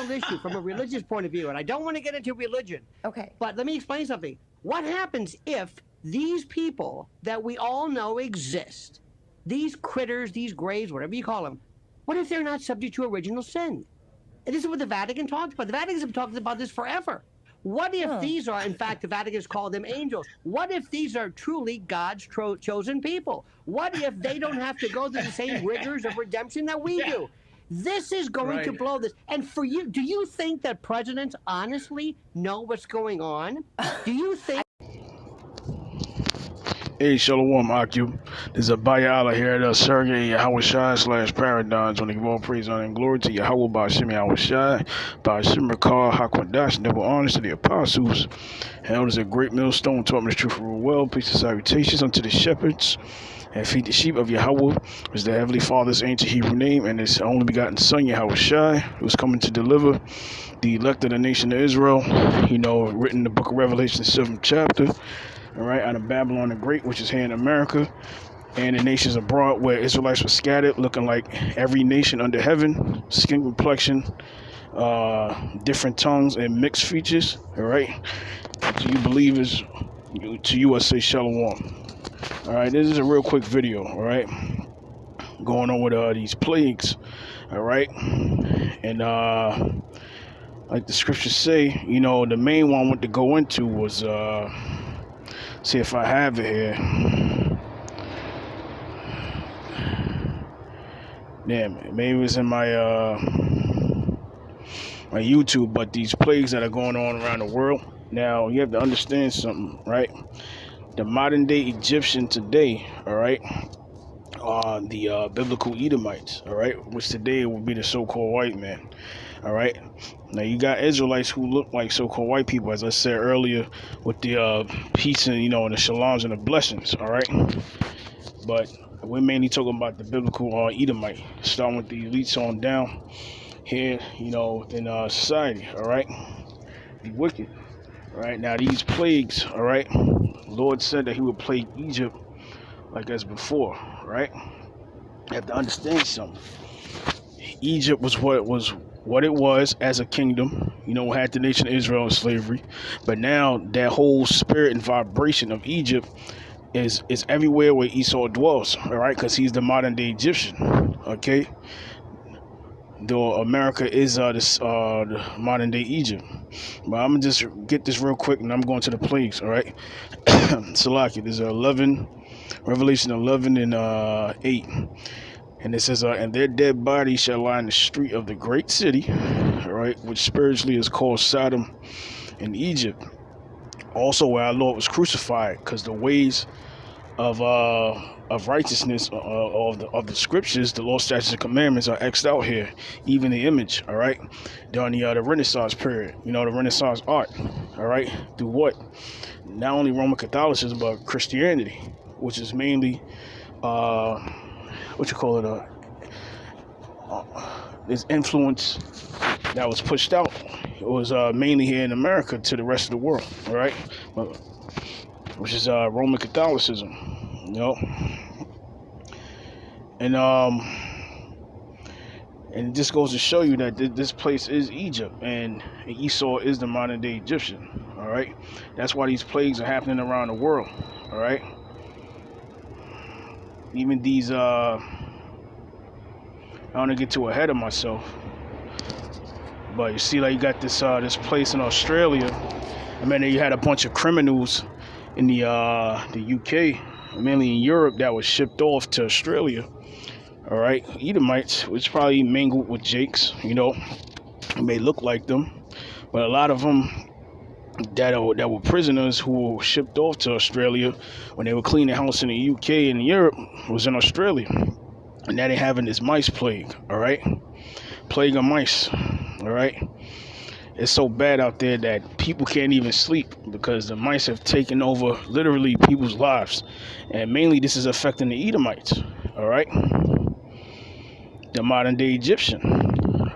real issue from a religious point of view, and I don't want to get into religion. Okay. But let me explain something. What happens if these people that we all know exist, these critters, these grays, whatever you call them, what if they're not subject to original sin? And this is what the Vatican talks about. The Vatican's been talking about this forever. What if these are, in fact, the Vatican's called them angels? What if these are truly God's chosen people? What if they don't have to go through the same rigors of redemption that we do? This is going to blow this. And for you, do you think that presidents honestly know what's going on? Do you think? Hey, Shalom, Akub. This is a Bayala here at Surrogate Yahawashi / Paradigms. Want to give all praise, honor, and glory to Yahawah, BAHASHAM, Yahawashi, BAHASHAM, Rakar, Hakwadash, double honors to the apostles, and elders at Greatmillstone, taught me the truth rule well. Peace and salutations unto the shepherds and feed the sheep of Yahawah, is the Heavenly Father's ancient Hebrew name, and his only begotten Son, Yahawashi, who is coming to deliver the elect of the nation of Israel. You know, written in the book of Revelation, 7th chapter. All right, out of Babylon the Great, which is here in America, and the nations abroad where Israelites were scattered, looking like every nation under heaven, skin complexion, different tongues, and mixed features. All right, to you believers, to you I say shalom. All right, this is a real quick video. All right, going on with these plagues. All right, and like the scriptures say, you know, the main one I want to go into was see if I have it here. Damn, maybe it was in my my YouTube, but these plagues that are going on around the world. Now, you have to understand something, right? The modern day Egyptian today, all right, are the biblical Edomites, all right, which today would be the so-called white man, all right. Now you got Israelites who look like so-called white people, as I said earlier, with the peace and, you know, and the shaloms and the blessings, all right. But we're mainly talking about the biblical Edomite, starting with the elites on down here, you know, in society, all right. The wicked, all right. Now these plagues, all right. Lord said that He would plague Egypt like as before, right? You have to understand something. Egypt was what it was as a kingdom, you know, had the nation of Israel in slavery, but now that whole spirit and vibration of Egypt is everywhere where Esau dwells, all right, because he's the modern day Egyptian, okay, though America is the modern day Egypt. But I'm gonna just get this real quick, and I'm going to the plagues, all right. Salaki, there's Revelation 11 and 8. And it says, and their dead bodies shall lie in the street of the great city, all right, which spiritually is called Sodom in Egypt. Also where our Lord was crucified, because the ways of righteousness of the scriptures, the law, statutes, and commandments are X'd out here. Even the image, all right, during the Renaissance period, you know, the Renaissance art, all right, through what? Not only Roman Catholicism, but Christianity, which is mainly this influence that was pushed out. It was mainly here in America to the rest of the world, all right, which is Roman Catholicism, you know, and it just goes to show you that this place is Egypt, and Esau is the modern day Egyptian, all right. That's why these plagues are happening around the world, all right. Even these, I don't want to get too ahead of myself, but you see, like, you got this place in Australia. I mean, you had a bunch of criminals in the UK, mainly in Europe, that was shipped off to Australia, all right. Edomites, which probably mingled with Jakes, you know, it may look like them, but a lot of them that were prisoners who were shipped off to Australia when they were cleaning house in the UK and Europe was in Australia. And now they're having this mice plague, all right? Plague of mice, all right? It's so bad out there that people can't even sleep because the mice have taken over literally people's lives. And mainly this is affecting the Edomites, all right? The modern day Egyptian,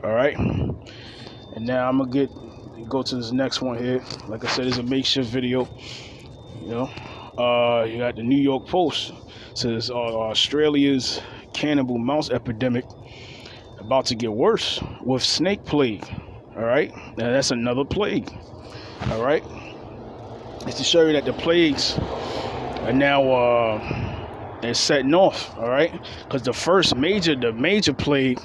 all right? And now I'm going to go to this next one here. Like I said, it's a makeshift video, you know. You got the New York Post. It says Australia's cannibal mouse epidemic about to get worse with snake plague, All right, now that's another plague. All right, it's to show you that the plagues are now they're setting off. All right, because the major plague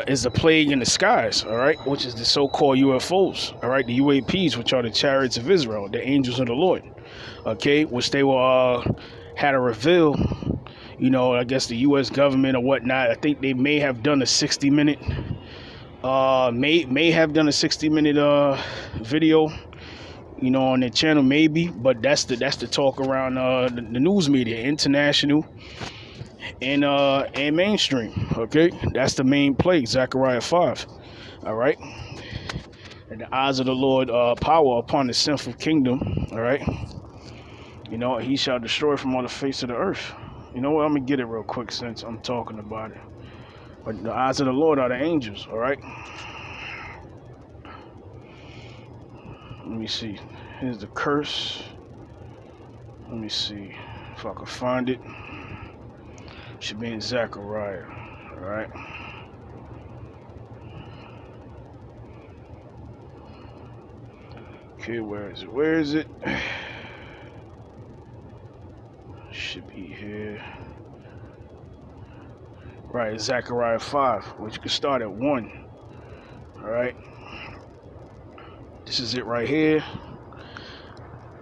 is the plague in the skies. All right, which is the so-called UFOs. All right, the UAPs, which are the chariots of Israel, the angels of the Lord. Okay, which they were had to reveal. You know, I guess the U.S. government or whatnot. I think they may have done a 60-minute. May have done a 60-minute video, you know, on their channel, maybe. But that's the talk around the news media, international and mainstream. Okay, that's the main plague, Zechariah 5. All right, and the eyes of the Lord power upon the sinful kingdom. All right, you know, he shall destroy from on the face of the earth. You know what? I'm gonna get it real quick since I'm talking about it. But the eyes of the Lord are the angels. All right. Let me see. Here's the curse. Let me see if I can find it. Should be in Zechariah. All right. Okay, where is it? Where is it? Should be here. Right, Zechariah 5, which you can start at 1. All right. This is it right here.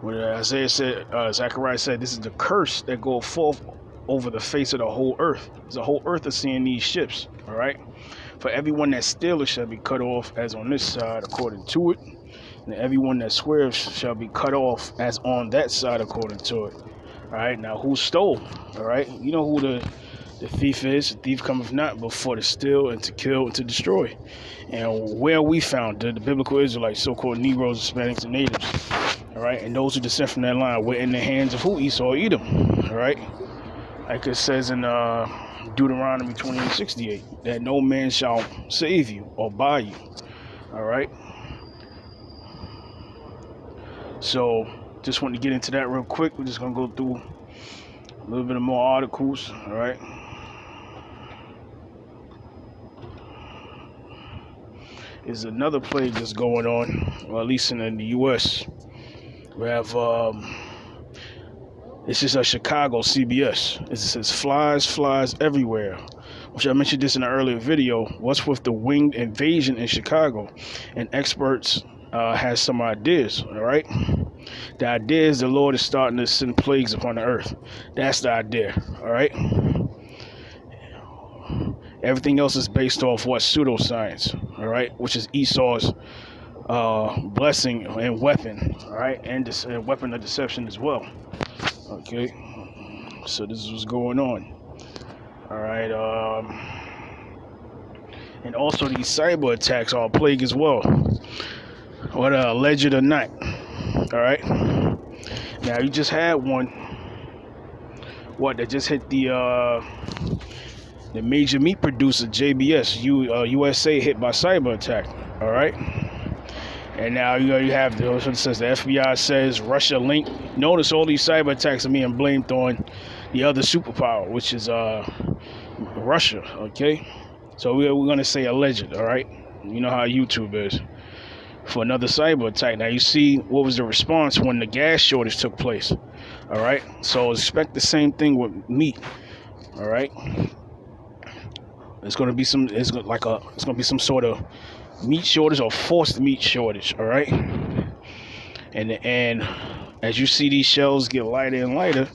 When Isaiah said, Zechariah said, this is the curse that goes forth over the face of the whole earth. The whole earth is seeing these ships. All right. For everyone that stealeth shall be cut off, as on this side, according to it. And everyone that swears shall be cut off, as on that side, according to it. All right. Now, who stole? All right. You know who the thief is. The thief cometh not but for to steal and to kill and to destroy. And where we found the biblical Israelites, so-called Negroes, Hispanics, and natives. All right. And those who descend from that line were in the hands of who? Esau, Edom. All right. Like it says in Deuteronomy 28:68, that no man shall save you or buy you. All right. So just want to get into that real quick. We're just going to go through a little bit of more articles. All right. Is another plague that's going on, or at least in the U.S. We have, this is a Chicago CBS. It says flies everywhere, which I mentioned this in an earlier video. What's with the winged invasion in Chicago? And experts has some ideas, all right? The idea is the Lord is starting to send plagues upon the earth. That's the idea, all right? Everything else is based off what? Pseudoscience, all right? Which is Esau's blessing and weapon, all right? And weapon of deception as well, okay? So this is what's going on, all right? And also these cyber attacks are a plague as well, whether alleged or not, all right? Now, you just had one, that just hit the major meat producer, JBS, USA, hit by cyber attack, all right? And now you have what it says, the FBI says Russia linked. Notice all these cyber attacks are being blamed on the other superpower, which is Russia, okay? So we're going to say alleged, all right? You know how YouTube is. For another cyber attack. Now you see what was the response when the gas shortage took place, all right? So expect the same thing with meat, all right? It's going to be some sort of meat shortage or forced meat shortage, all right? And as you see these shelves get lighter and lighter,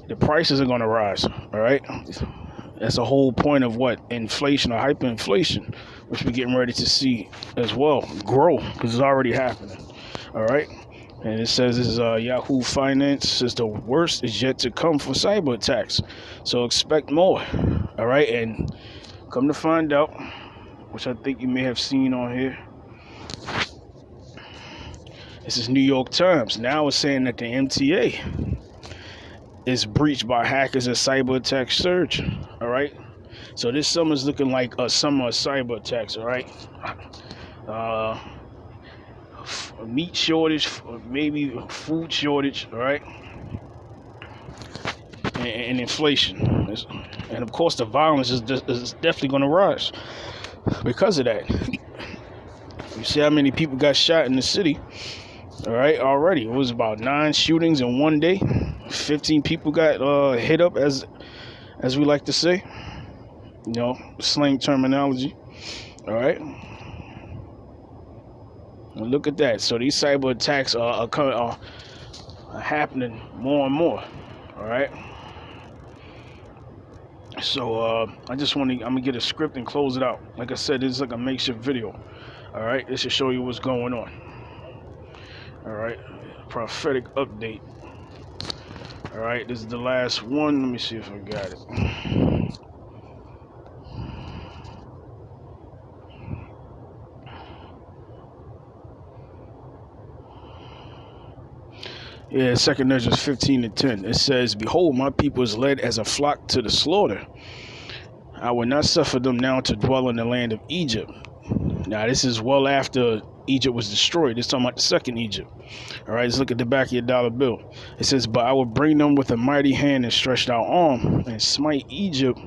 the prices are going to rise, all right? That's the whole point of what? Inflation or hyperinflation, which we're getting ready to see as well grow, because it's already happening, all right? And it says this is Yahoo Finance says the worst is yet to come for cyber attacks, so expect more, all right? And come to find out, which I think you may have seen on here, this is New York Times. Now it's saying that the MTA is breached by hackers as cyber attacks surge, all right? So this summer's looking like a summer of cyber attacks, all right? Meat shortage, maybe food shortage, all right? And inflation. And of course the violence is definitely going to rise because of that. You see how many people got shot in the city? All right, already it was about 9 shootings in one day. 15 people got hit up, as we like to say. You know, slang terminology. All right. And look at that. So these cyber attacks are happening more and more. All right. So I'm gonna get a script and close it out. Like I said, this is like a makeshift video. All right, this should show you what's going on. All right, prophetic update. All right, this is the last one. Let me see if I got it. Yeah, 2 Ezra 15:10. It says, "Behold, my people is led as a flock to the slaughter. I will not suffer them now to dwell in the land of Egypt." Now, this is well after Egypt was destroyed. It's talking about the second Egypt. All right, let's look at the back of your dollar bill. It says, "But I will bring them with a mighty hand and stretched out arm, and smite Egypt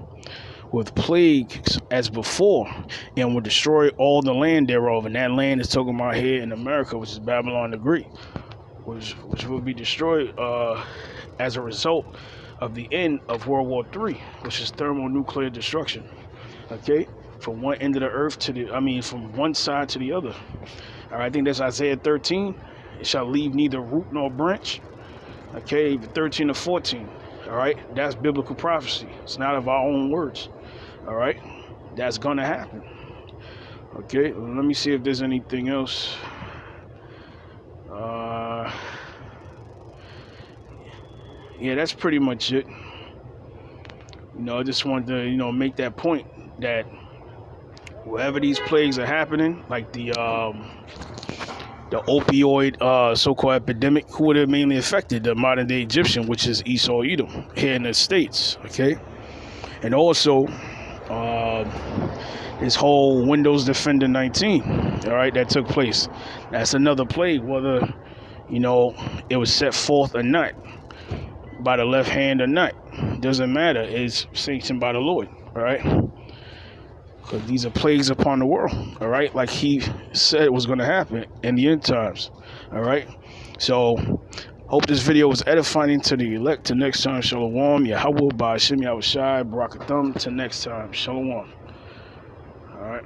with plagues as before, and will destroy all the land thereof." And that land is talking about here in America, which is Babylon the Great, which will be destroyed as a result of the end of World War III, which is thermonuclear destruction. Okay, from one end of the earth from one side to the other. All right, I think that's Isaiah 13. It shall leave neither root nor branch. Okay, 13 to 14. All right, that's biblical prophecy. It's not of our own words. All right, that's gonna happen. Okay, let me see if there's anything else. Yeah, that's pretty much it. You know, I just wanted to, make that point that wherever these plagues are happening, like the opioid so-called epidemic, who would have mainly affected? The modern-day Egyptian, which is Esau Edom, here in the States, okay? And also, this whole Windows Defender 19, all right, that took place. That's another plague, whether, it was set forth or not, by the left hand or not. Doesn't matter. It's sanctioned by the Lord, all right? Because these are plagues upon the world, all right? Like he said it was going to happen in the end times, all right? So, hope this video was edifying to the elect. Till next time, Shalom. Yahawah, BAHASHAM, Yahawashi, Barakathum. Till next time, Shalom. All right.